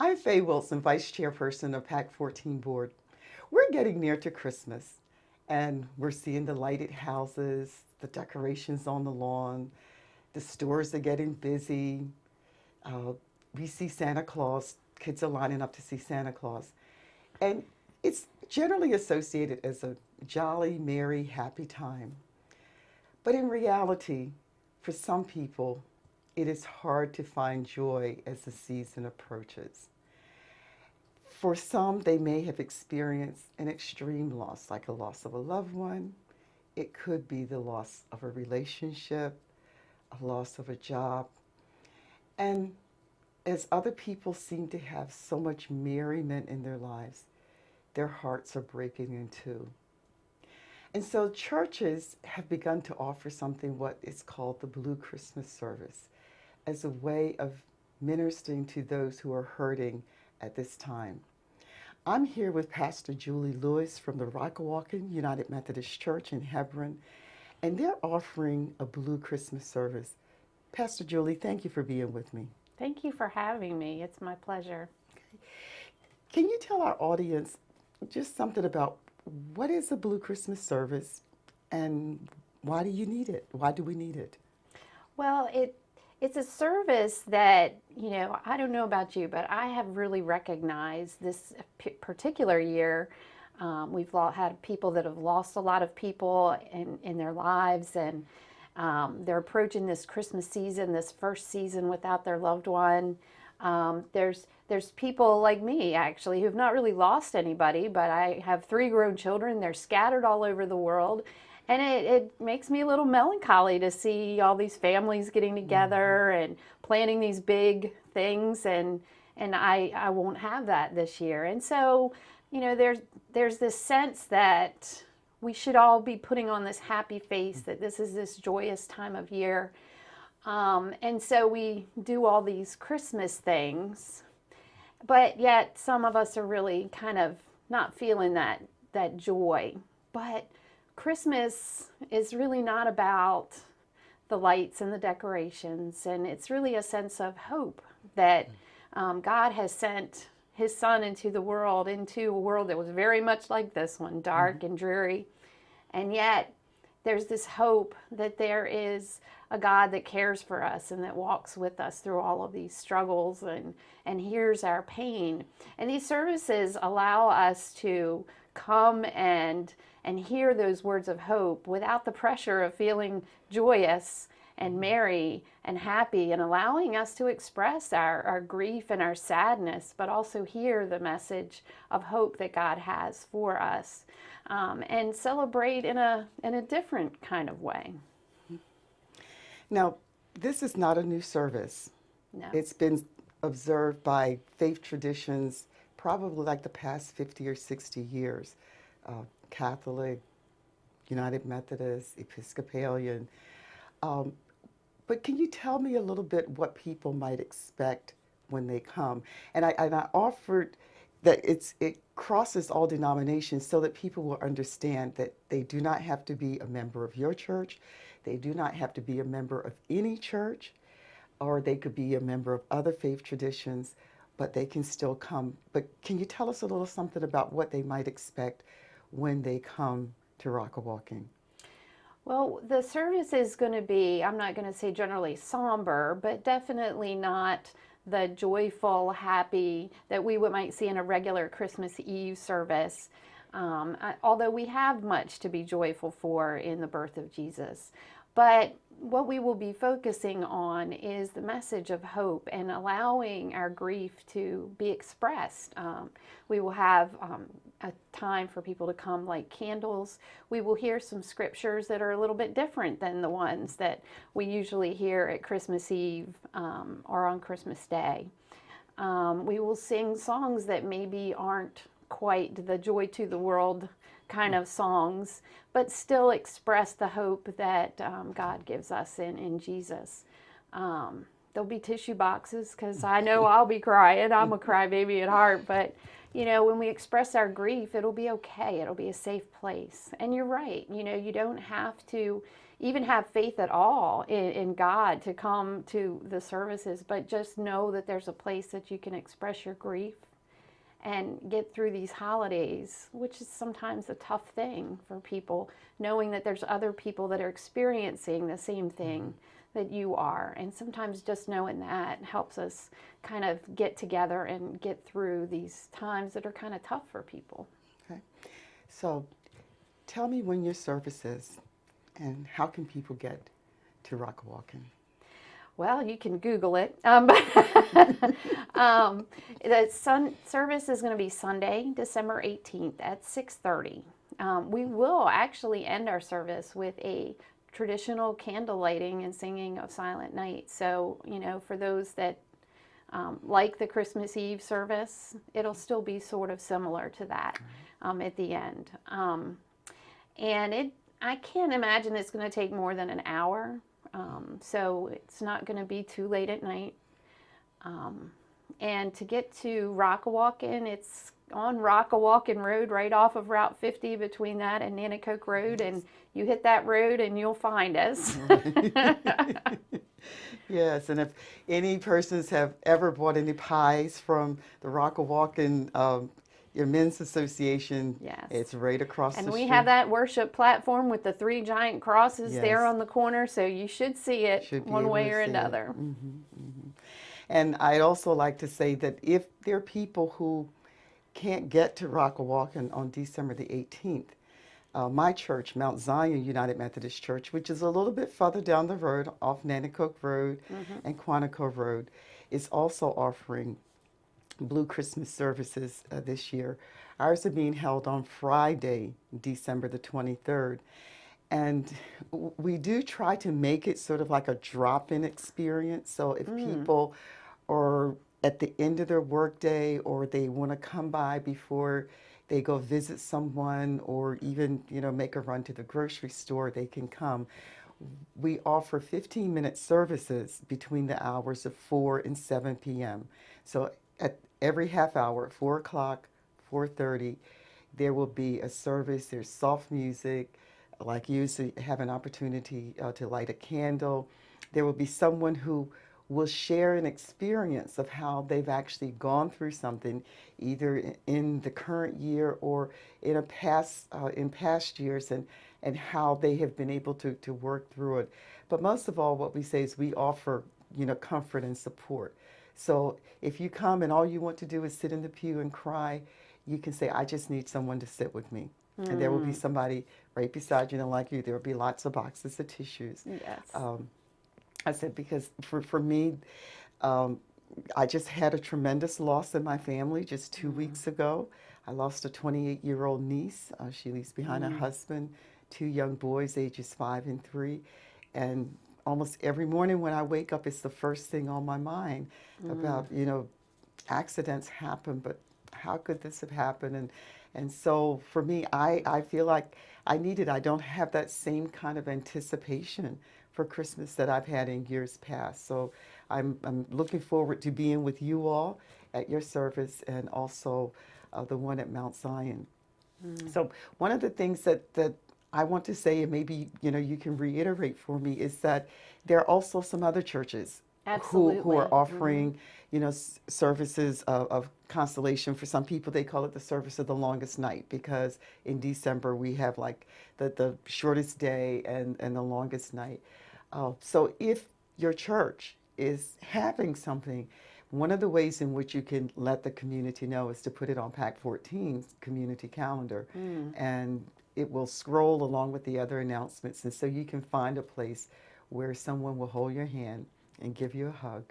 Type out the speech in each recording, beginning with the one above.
I'm Faye Wilson, Vice Chairperson of PAC 14 Board. We're getting near to Christmas, and we're seeing the lighted houses, the decorations on the lawn, the stores are getting busy. Uh, we see Santa Claus, kids are lining up to see Santa Claus. And it's generally associated as a jolly, merry, happy time. But in reality, for some people, it is hard to find joy as the season approaches. For some, they may have experienced an extreme loss, like a loss of a loved one. It could be the loss of a relationship, a loss of a job. And as other people seem to have so much merriment in their lives, their hearts are breaking in two. And so churches have begun to offer something what is called the Blue Christmas Service as a way of ministering to those who are hurting at this time. I'm here with Pastor Julie Lewis from the Rockawakan United Methodist Church in Hebron, and they're offering a Blue Christmas service. Pastor Julie, thank you for being with me. Thank you for having me. It's my pleasure. Can you tell our audience just something about what is a Blue Christmas service and why do you need it? Why do we need it? Well, it's a service that, I don't know about you, but I have really recognized this particular year. We've had people that have lost a lot of people in their lives, and they're approaching this Christmas season, this first season without their loved one. There's people like me actually who've not really lost anybody, but I have three grown children. They're scattered all over the world. And it makes me a little melancholy to see all these families getting together and planning these big things, and I won't have that this year. And so, there's this sense that we should all be putting on this happy face, that this is this joyous time of year. And so we do all these Christmas things, but yet some of us are really kind of not feeling that joy. But Christmas is really not about the lights and the decorations, and it's really a sense of hope that God has sent His Son into a world that was very much like this one, dark and dreary. And yet, there's this hope that there is a God that cares for us and that walks with us through all of these struggles and hears our pain. And these services allow us to come and hear those words of hope without the pressure of feeling joyous and merry and happy, and allowing us to express our grief and our sadness, but also hear the message of hope that God has for us, and celebrate in a different kind of way. Now, this is not a new service. No. It's been observed by faith traditions probably like the past 50 or 60 years. Catholic, United Methodist, Episcopalian. Um, but can you tell me a little bit what people might expect when they come? And I offered that it crosses all denominations so that people will understand that they do not have to be a member of your church. They do not have to be a member of any church, or they could be a member of other faith traditions, but they can still come. But can you tell us a little something about what they might expect when they come to Rockawakan? Well, the service is going to be, I'm not going to say generally somber, but definitely not the joyful, happy that we might see in a regular Christmas Eve service. Although we have much to be joyful for in the birth of Jesus. But what we will be focusing on is the message of hope and allowing our grief to be expressed. We will have a time for people to come light candles. We will hear some scriptures that are a little bit different than the ones that we usually hear at Christmas Eve or on Christmas Day. We will sing songs that maybe aren't quite the joy to the world kind of songs, but still express the hope that God gives us in Jesus. The there'll be tissue boxes because I know I'll be crying. I'm a crybaby at heart, but when we express our grief, it'll be okay. It'll be a safe place. And you're right. You don't have to even have faith at all in God to come to the services, but just know that there's a place that you can express your grief and get through these holidays, which is sometimes a tough thing for people, knowing that there's other people that are experiencing the same thing that you are. And sometimes just knowing that helps us kind of get together and get through these times that are kind of tough for people. Okay. So tell me when your service is and how can people get to Rockawalken? Well, you can Google it. The service is going to be Sunday, December 18th at 6:30. We will actually end our service with a traditional candle lighting and singing of Silent Night. So, for those that like the Christmas Eve service, it'll still be sort of similar to that at the end. And I can't imagine it's going to take more than an hour. So it's not going to be too late at night. And to get to Rockawalken, it's on Rockawalken Road, right off of Route 50 between that and Nanticoke Road. And you hit that road and you'll find us. Yes, and if any persons have ever bought any pies from the Rockawalken your men's association, Yes. It's right across and the street. we have that worship platform with the 3 giant crosses Yes. there on the corner, so you should see it Should be one able way to or see it. another. And I'd also like to say that if there are people who can't get to Rockawalken on December the 18th, my church, Mount Zion United Methodist Church, which is a little bit further down the road off Nanticoke Road and Quantico Road, is also offering Blue Christmas services this year. Ours are being held on Friday, December the 23rd. And we do try to make it sort of like a drop-in experience. So if people are at the end of their workday or they want to come by before they go visit someone or even, make a run to the grocery store, they can come. We offer 15-minute services between the hours of 4 and 7 p.m. So at every half hour, at 4 o'clock, 4:30, there will be a service. There's soft music, like you, so you have an opportunity to light a candle. There will be someone who will share an experience of how they've actually gone through something, either in the current year or in past years, and how they have been able to work through it. But most of all, what we say is we offer, comfort and support. So if you come and all you want to do is sit in the pew and cry, you can say, I just need someone to sit with me. And there will be somebody right beside you, and like you, there will be lots of boxes of tissues. Yes. I said, because for me, I just had a tremendous loss in my family just 2 weeks ago. I lost a 28-year-old niece. She leaves behind a husband, 2 young boys, ages 5 and 3. And almost every morning when I wake up, it's the first thing on my mind about, accidents happen, but how could this have happened? And so for me, I feel like I don't have that same kind of anticipation for Christmas that I've had in years past. So I'm looking forward to being with you all at your service and also the one at Mount Zion. So one of the things that I want to say, and maybe you can reiterate for me, is that there are also some other churches who Absolutely. are offering services of consolation. For some people, they call it the service of the longest night, because in December we have like the shortest day and the longest night. So if your church is having something, one of the ways in which you can let the community know is to put it on PAC 14's community calendar. And it will scroll along with the other announcements. And so you can find a place where someone will hold your hand and give you a hug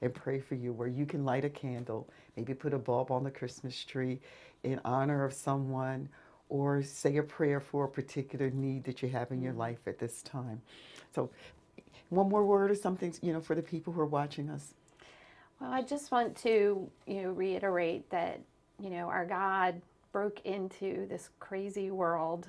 and pray for you, where you can light a candle, maybe put a bulb on the Christmas tree in honor of someone, or say a prayer for a particular need that you have in your life at this time. So one more word or something, for the people who are watching us. Well, I just want to, reiterate that, our God broke into this crazy world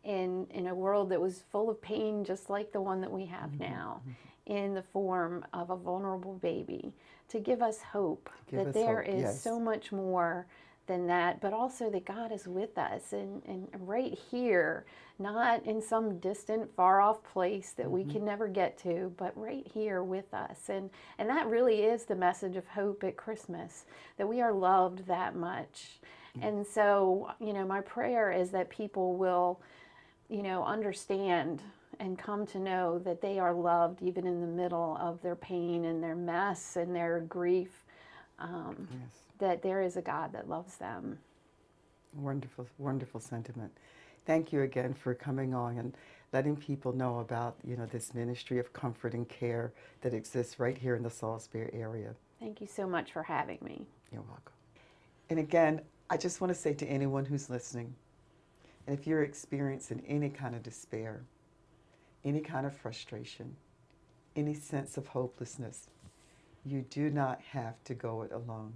in a world that was full of pain, just like the one that we have now, in the form of a vulnerable baby, to give us hope Give that us there hope, is yes. so much more than that, but also that God is with us and right here, not in some distant, far off place that we can never get to, but right here with us. And that really is the message of hope at Christmas, that we are loved that much. And so, my prayer is that people will, understand and come to know that they are loved even in the middle of their pain and their mess and their grief, Yes. that there is a God that loves them. Wonderful, wonderful sentiment. Thank you again for coming on and letting people know about, this ministry of comfort and care that exists right here in the Salisbury area. Thank you so much for having me. You're welcome. And again, I just want to say to anyone who's listening, and if you're experiencing any kind of despair, any kind of frustration, any sense of hopelessness, you do not have to go it alone.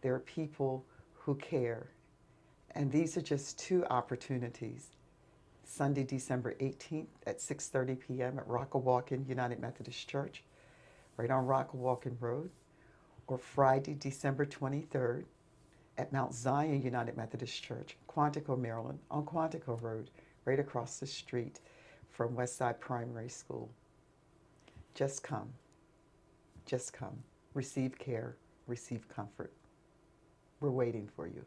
There are people who care. And these are just two opportunities. Sunday, December 18th at 6:30 p.m. at Rockawalken United Methodist Church, right on Rockawalken Road, or Friday, December 23rd at Mount Zion United Methodist Church, Quantico, Maryland, on Quantico Road, right across the street from Westside Primary School. Just come. Just come. Receive care. Receive comfort. We're waiting for you.